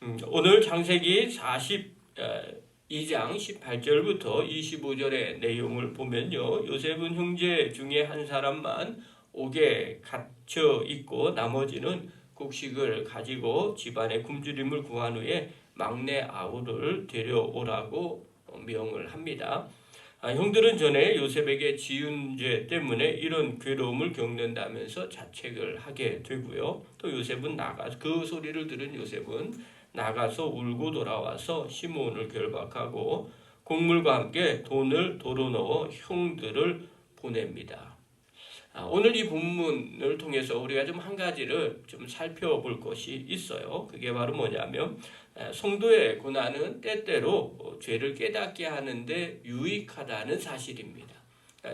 오늘 창세기 42장 18절부터 25절의 내용을 보면요. 요셉은 형제 중에 한 사람만 옥에 갇혀 있고 나머지는 곡식을 가지고 집안의 굶주림을 구한 후에 막내 아우를 데려오라고 명을 합니다. 형들은 전에 요셉에게 지은 죄 때문에 이런 괴로움을 겪는다면서 자책을 하게 되고요. 또 요셉은 그 소리를 들은 요셉은 나가서 울고 돌아와서 시므온을 결박하고 곡물과 함께 돈을 도로 넣어 형들을 보냅니다. 오늘 이 본문을 통해서 우리가 좀 한 가지를 좀 살펴볼 것이 있어요. 그게 바로 뭐냐면 성도의 고난은 때때로 죄를 깨닫게 하는데 유익하다는 사실입니다.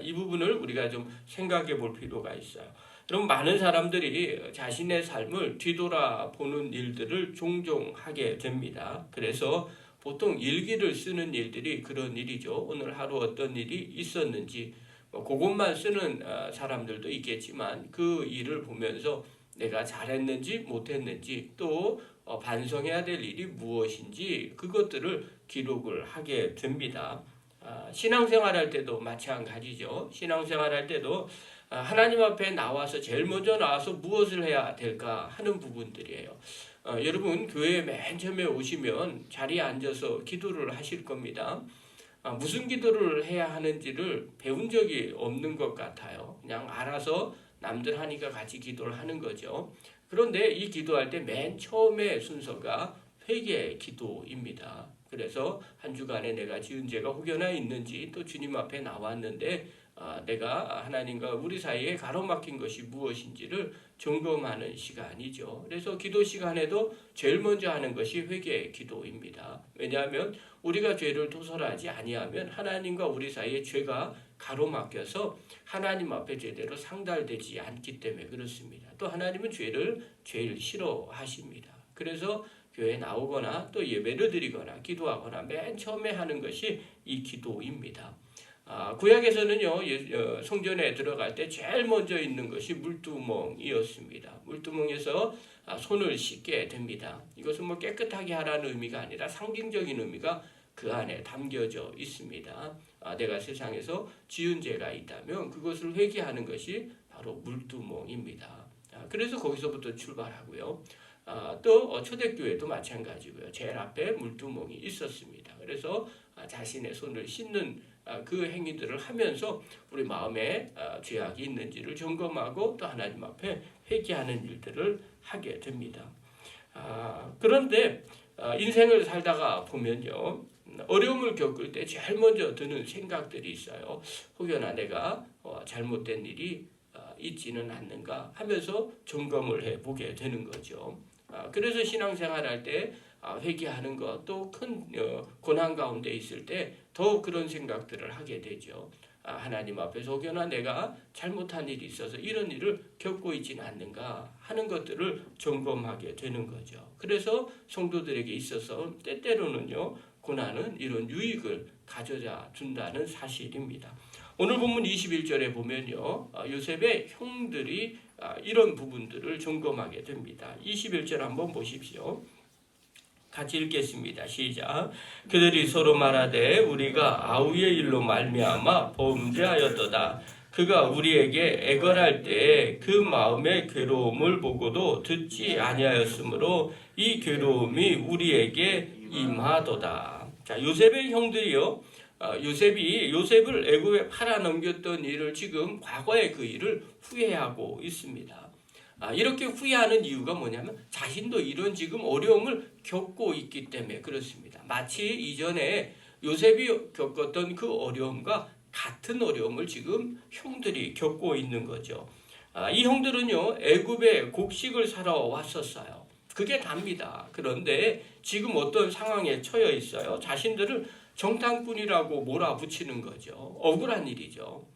이 부분을 우리가 좀 생각해 볼 필요가 있어요. 여러분, 많은 사람들이 자신의 삶을 뒤돌아보는 일들을 종종 하게 됩니다. 그래서 보통 일기를 쓰는 일들이 그런 일이죠. 오늘 하루 어떤 일이 있었는지 그것만 쓰는 사람들도 있겠지만 그 일을 보면서 내가 잘했는지 못했는지 또 반성해야 될 일이 무엇인지 그것들을 기록을 하게 됩니다. 신앙생활할 때도 마찬가지죠. 신앙생활할 때도 하나님 앞에 나와서 제일 먼저 나와서 무엇을 해야 될까 하는 부분들이에요. 여러분, 교회에 맨 처음에 오시면 자리에 앉아서 기도를 하실 겁니다. 무슨 기도를 해야 하는지를 배운 적이 없는 것 같아요. 그냥 알아서 남들 하니까 같이 기도를 하는 거죠. 그런데 이 기도할 때 맨 처음에 순서가 회개 기도입니다. 그래서 한 주간에 내가 지은 죄가 혹여나 있는지 또 주님 앞에 나왔는데 내가 하나님과 우리 사이에 가로막힌 것이 무엇인지를 점검하는 시간이죠. 그래서 기도 시간에도 제일 먼저 하는 것이 회개 기도입니다. 왜냐하면 우리가 죄를 도설하지 아니하면 하나님과 우리 사이에 죄가 가로막혀서 하나님 앞에 제대로 상달되지 않기 때문에 그렇습니다. 또 하나님은 죄를 제일 싫어하십니다. 그래서 교회에 나오거나 또 예배를 드리거나 기도하거나 맨 처음에 하는 것이 이 기도입니다. 구약에서는요, 성전에 들어갈 때 제일 먼저 있는 것이 물두멍이었습니다. 물두멍에서 손을 씻게 됩니다. 이것은 뭐 깨끗하게 하라는 의미가 아니라 상징적인 의미가 그 안에 담겨져 있습니다. 내가 세상에서 지은 죄가 있다면 그것을 회개하는 것이 바로 물두멍입니다. 그래서 거기서부터 출발하고요. 또 초대교회도 마찬가지고요. 제일 앞에 물두멍이 있었습니다. 그래서 자신의 손을 씻는 그 행위들을 하면서 우리 마음에 죄악이 있는지를 점검하고 또 하나님 앞에 회개하는 일들을 하게 됩니다. 그런데 인생을 살다가 보면요, 어려움을 겪을 때 제일 먼저 드는 생각들이 있어요. 혹여나 내가 잘못된 일이 있지는 않는가 하면서 점검을 해보게 되는 거죠. 그래서 신앙생활할 때 회개하는 것, 또 큰 고난 가운데 있을 때 더 그런 생각들을 하게 되죠. 하나님 앞에서 혹여나 내가 잘못한 일이 있어서 이런 일을 겪고 있지는 않는가 하는 것들을 점검하게 되는 거죠. 그래서 성도들에게 있어서 때때로는요, 고난은 이런 유익을 가져다 준다는 사실입니다. 오늘 본문 21절에 보면요, 요셉의 형들이 이런 부분들을 점검하게 됩니다. 21절 한번 보십시오. 같이 읽겠습니다. 시작. 그들이 서로 말하되 우리가 아우의 일로 말미암아 범죄하였도다. 그가 우리에게 애걸할 때 그 마음의 괴로움을 보고도 듣지 아니하였으므로 이 괴로움이 우리에게 임하도다. 자, 요셉의 형들이요, 요셉이 요셉을 애굽에 팔아넘겼던 일을 지금 과거의 그 일을 후회하고 있습니다. 이렇게 후회하는 이유가 뭐냐면 자신도 이런 지금 어려움을 겪고 있기 때문에 그렇습니다. 마치 이전에 요셉이 겪었던 그 어려움과 같은 어려움을 지금 형들이 겪고 있는 거죠. 이 형들은요, 애굽에 곡식을 사러 왔었어요. 그게 답니다. 그런데 지금 어떤 상황에 처해 있어요. 자신들을 정탐꾼이라고 몰아붙이는 거죠. 억울한 일이죠.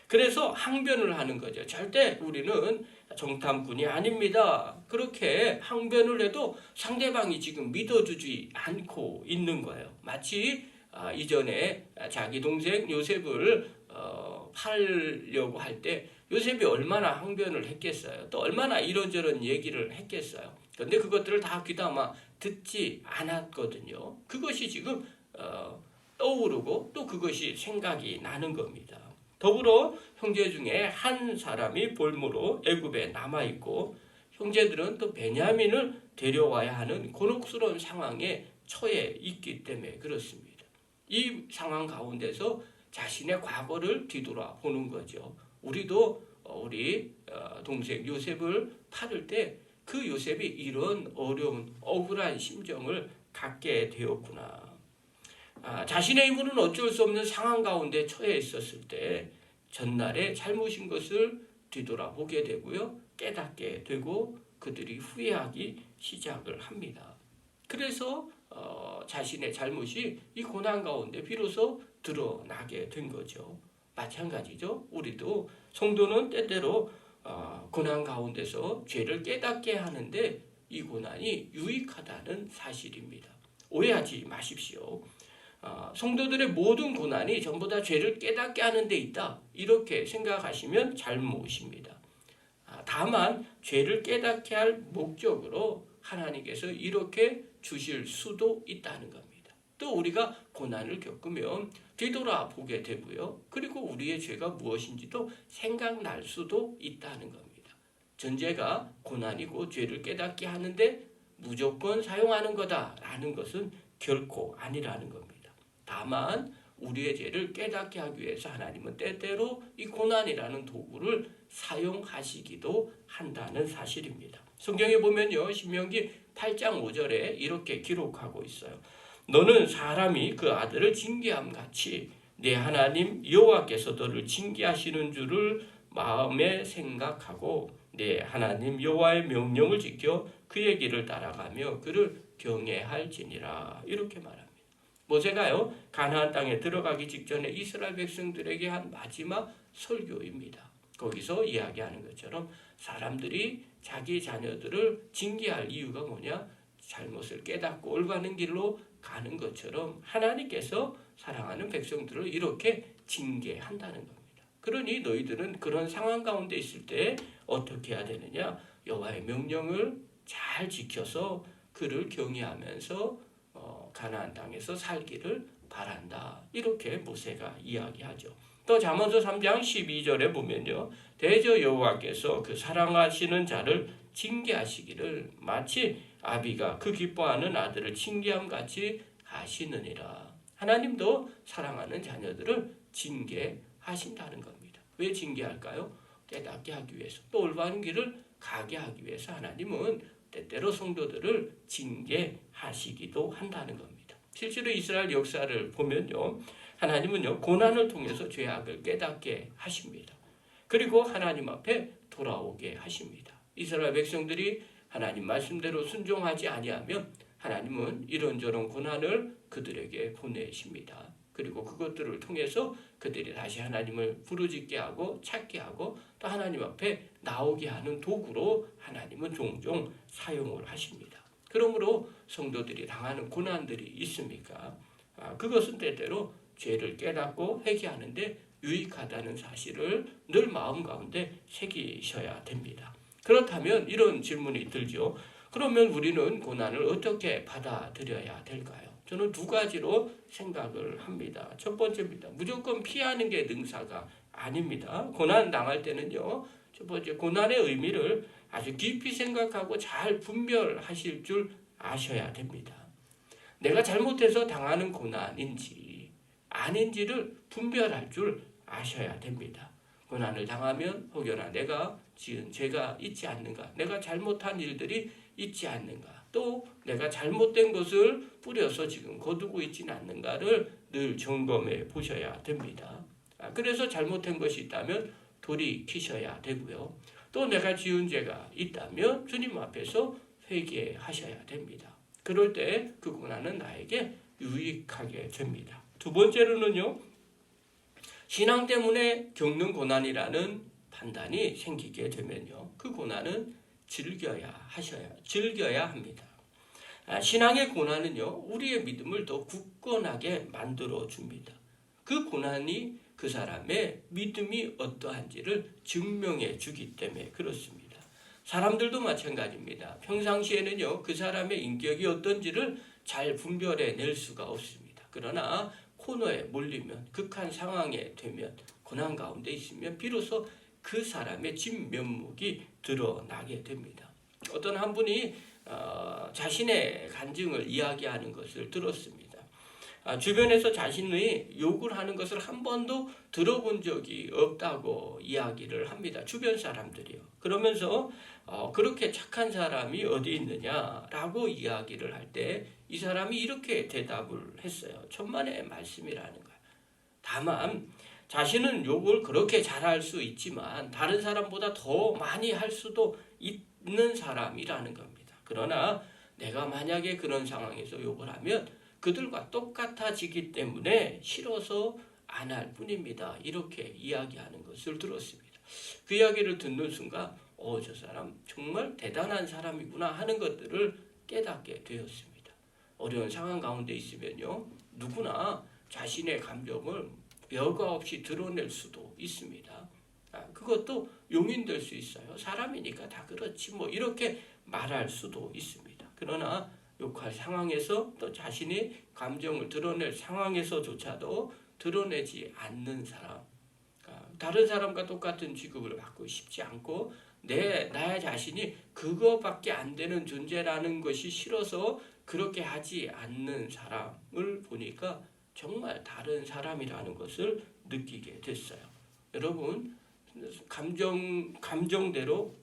그래서 항변을 하는 거죠. 절대 우리는 정탐꾼이 아닙니다. 그렇게 항변을 해도 상대방이 지금 믿어주지 않고 있는 거예요. 마치 이전에 자기 동생 요셉을 팔려고 할 때 요셉이 얼마나 항변을 했겠어요. 또 얼마나 이런저런 얘기를 했겠어요. 그런데 그것들을 다 귀담아 듣지 않았거든요. 그것이 지금 떠오르고 또 그것이 생각이 나는 겁니다. 더불어 형제 중에 한 사람이 볼모로 애굽에 남아있고 형제들은 또 베냐민을 데려와야 하는 곤혹스러운 상황에 처해 있기 때문에 그렇습니다. 이 상황 가운데서 자신의 과거를 뒤돌아보는 거죠. 우리도 우리 동생 요셉을 팔을 때 그 요셉이 이런 어려운 억울한 심정을 갖게 되었구나. 자신의 힘으로는 어쩔 수 없는 상황 가운데 처해 있었을 때 전날에 잘못인 것을 뒤돌아보게 되고요. 깨닫게 되고 그들이 후회하기 시작을 합니다. 그래서 자신의 잘못이 이 고난 가운데 비로소 드러나게 된 거죠. 마찬가지죠. 우리도 성도는 때때로 고난 가운데서 죄를 깨닫게 하는데 이 고난이 유익하다는 사실입니다. 오해하지 마십시오. 성도들의 모든 고난이 전부 다 죄를 깨닫게 하는 데 있다. 이렇게 생각하시면 잘못입니다. 다만 죄를 깨닫게 할 목적으로 하나님께서 이렇게 주실 수도 있다는 겁니다. 또 우리가 고난을 겪으면 뒤돌아보게 되고요. 그리고 우리의 죄가 무엇인지도 생각날 수도 있다는 겁니다. 전제가 고난이고 죄를 깨닫게 하는데 무조건 사용하는 거다라는 것은 결코 아니라는 겁니다. 다만 우리의 죄를 깨닫게 하기 위해서 하나님은 때때로 이 고난이라는 도구를 사용하시기도 한다는 사실입니다. 성경에 보면요. 신명기 8장 5절에 이렇게 기록하고 있어요. 너는 사람이 그 아들을 징계함 같이 네 하나님 여호와께서 너를 징계하시는 줄을 마음에 생각하고 네 하나님 여호와의 명령을 지켜 그의 길을 따라가며 그를 경외할지니라. 이렇게 말합니다. 모세가요 가나안 땅에 들어가기 직전에 이스라엘 백성들에게 한 마지막 설교입니다. 거기서 이야기하는 것처럼 사람들이 자기 자녀들을 징계할 이유가 뭐냐? 잘못을 깨닫고 올바른 길로 가는 것처럼 하나님께서 사랑하는 백성들을 이렇게 징계한다는 겁니다. 그러니 너희들은 그런 상황 가운데 있을 때 어떻게 해야 되느냐? 여호와의 명령을 잘 지켜서 그를 경외하면서 가나안 땅에서 살기를 바란다. 이렇게 모세가 이야기하죠. 또 잠언서 3장 12절에 보면요. 대저 여호와께서 그 사랑하시는 자를 징계하시기를 마치 아비가 그 기뻐하는 아들을 징계함 같이 하시느니라. 하나님도 사랑하는 자녀들을 징계하신다는 겁니다. 왜 징계할까요? 깨닫게 하기 위해서, 또 올바른 길을 가게 하기 위해서 하나님은 때때로 성도들을 징계하시기도 한다는 겁니다. 실제로 이스라엘 역사를 보면요. 하나님은요. 고난을 통해서 죄악을 깨닫게 하십니다. 그리고 하나님 앞에 돌아오게 하십니다. 이스라엘 백성들이 하나님 말씀대로 순종하지 아니하면 하나님은 이런저런 고난을 그들에게 보내십니다. 그리고 그것들을 통해서 그들이 다시 하나님을 부르짖게 하고 찾게 하고 또 하나님 앞에 나오게 하는 도구로 하나님은 종종 사용을 하십니다. 그러므로 성도들이 당하는 고난들이 있습니까? 그것은 때때로 죄를 깨닫고 회개하는데 유익하다는 사실을 늘 마음 가운데 새기셔야 됩니다. 그렇다면 이런 질문이 들죠. 그러면 우리는 고난을 어떻게 받아들여야 될까요? 저는 두 가지로 생각을 합니다. 첫 번째입니다. 무조건 피하는 게 능사가 아닙니다. 고난 당할 때는요. 첫 번째 고난의 의미를 아주 깊이 생각하고 잘 분별하실 줄 아셔야 됩니다. 내가 잘못해서 당하는 고난인지 아닌지를 분별할 줄 아셔야 됩니다. 고난을 당하면 혹여나 내가 지은 죄가 있지 않는가, 내가 잘못한 일들이 있지 않는가, 또 내가 잘못된 것을 뿌려서 지금 거두고 있지는 않는가를 늘 점검해 보셔야 됩니다. 그래서 잘못된 것이 있다면 돌이키셔야 되고요. 또 내가 지은 죄가 있다면 주님 앞에서 회개하셔야 됩니다. 그럴 때 그 고난은 나에게 유익하게 됩니다. 두 번째로는요. 신앙 때문에 겪는 고난이라는 판단이 생기게 되면요. 그 고난은 즐겨야 합니다. 신앙의 고난은요. 우리의 믿음을 더 굳건하게 만들어 줍니다. 그 고난이 그 사람의 믿음이 어떠한지를 증명해 주기 때문에 그렇습니다. 사람들도 마찬가지입니다. 평상시에는요, 그 사람의 인격이 어떤지를 잘 분별해 낼 수가 없습니다. 그러나 코너에 몰리면, 극한 상황에 되면, 고난 가운데 있으면 비로소 그 사람의 진면목이 드러나게 됩니다. 어떤 한 분이 자신의 간증을 이야기하는 것을 들었습니다. 주변에서 자신의 욕을 하는 것을 한 번도 들어본 적이 없다고 이야기를 합니다. 주변 사람들이요. 그러면서 그렇게 착한 사람이 어디 있느냐라고 이야기를 할 때 이 사람이 이렇게 대답을 했어요. 천만의 말씀이라는 거예요. 다만 자신은 욕을 그렇게 잘할 수 있지만 다른 사람보다 더 많이 할 수도 있는 사람이라는 겁니다. 그러나 내가 만약에 그런 상황에서 욕을 하면 그들과 똑같아지기 때문에 싫어서 안 할 뿐입니다. 이렇게 이야기하는 것을 들었습니다. 그 이야기를 듣는 순간 저 사람 정말 대단한 사람이구나 하는 것들을 깨닫게 되었습니다. 어려운 상황 가운데 있으면요, 누구나 자신의 감정을 여과 없이 드러낼 수도 있습니다. 그것도 용인될 수 있어요. 사람이니까 다 그렇지 뭐 이렇게 말할 수도 있습니다. 그러나 욕할 상황에서 또 자신이 감정을 드러낼 상황에서조차도 드러내지 않는 사람, 다른 사람과 똑같은 취급을 받고 싶지 않고 나의 자신이 그거밖에 안 되는 존재라는 것이 싫어서 그렇게 하지 않는 사람을 보니까 정말 다른 사람이라는 것을 느끼게 됐어요. 여러분, 감정대로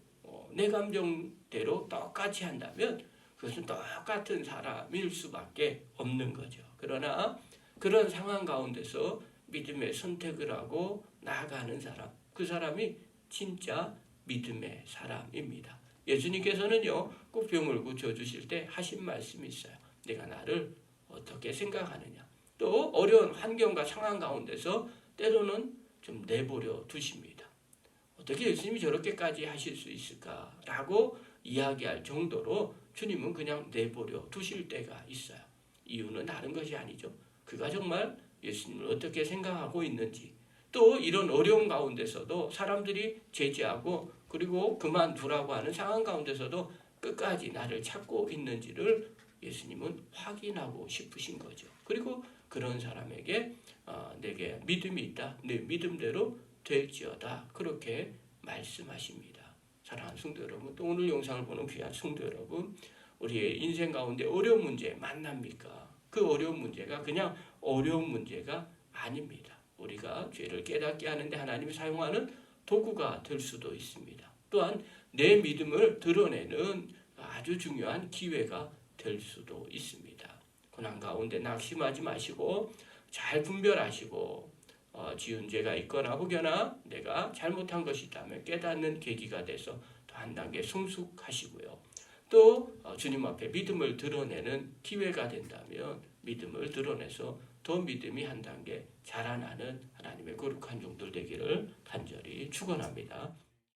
내 감정대로 똑같이 한다면 그것은 똑같은 사람일 수밖에 없는 거죠. 그러나 그런 상황 가운데서 믿음의 선택을 하고 나아가는 사람, 그 사람이 진짜 믿음의 사람입니다. 예수님께서는요, 꼭 병을 고쳐주실 때 하신 말씀이 있어요. 내가 나를 어떻게 생각하느냐. 또 어려운 환경과 상황 가운데서 때로는 좀 내버려 두십니다. 어떻게 예수님이 저렇게까지 하실 수 있을까라고 이야기할 정도로 주님은 그냥 내버려 두실 때가 있어요. 이유는 다른 것이 아니죠. 그가 정말 예수님을 어떻게 생각하고 있는지, 또 이런 어려운 가운데서도 사람들이 제지하고 그리고 그만두라고 하는 상황 가운데서도 끝까지 나를 찾고 있는지를 예수님은 확인하고 싶으신 거죠. 그리고 그런 사람에게 내게 믿음이 있다. 내 믿음대로 될지어다. 그렇게 말씀하십니다. 사랑하는 성도 여러분, 또 오늘 영상을 보는 귀한 성도 여러분, 우리의 인생 가운데 어려운 문제 만납니까? 그 어려운 문제가 그냥 어려운 문제가 아닙니다. 우리가 죄를 깨닫게 하는데 하나님이 사용하는 도구가 될 수도 있습니다. 또한 내 믿음을 드러내는 아주 중요한 기회가 될 수도 있습니다. 고난 가운데 낙심하지 마시고 잘 분별하시고 지은 죄가 있거나 혹여나 내가 잘못한 것이 있다면 깨닫는 계기가 돼서 또 한 단계 성숙하시고요. 또 주님 앞에 믿음을 드러내는 기회가 된다면 믿음을 드러내서 더 믿음이 한 단계 자라나는 하나님의 거룩한 종들 되기를 간절히 축원합니다.